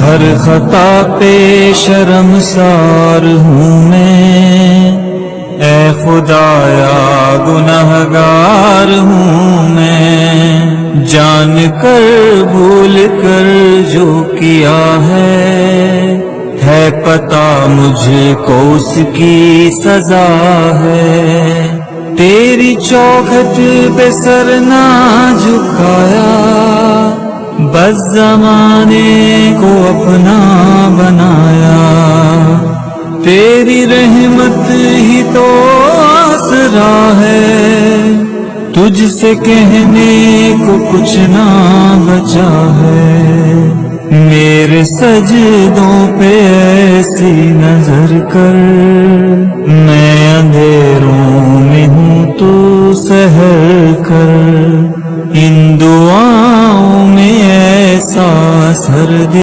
हर खता पे शर्मसार हूँ मैं, ऐ खुदाया गुनहगार हूँ मैं। जान कर भूल कर जो किया है पता मुझको उसकी सजा है। तेरी चौखट पे सर ना झुकाया, बस ज़माने को अपना बनाया। तेरी रहमत ही तो आसरा है, तुझसे कहने को कुछ ना बचा है। मेरे सजदों पे ऐसी नजर कर, मैं अंधेरों में हूँ तू सहर कर। इन दुआओं में ऐसा असर दे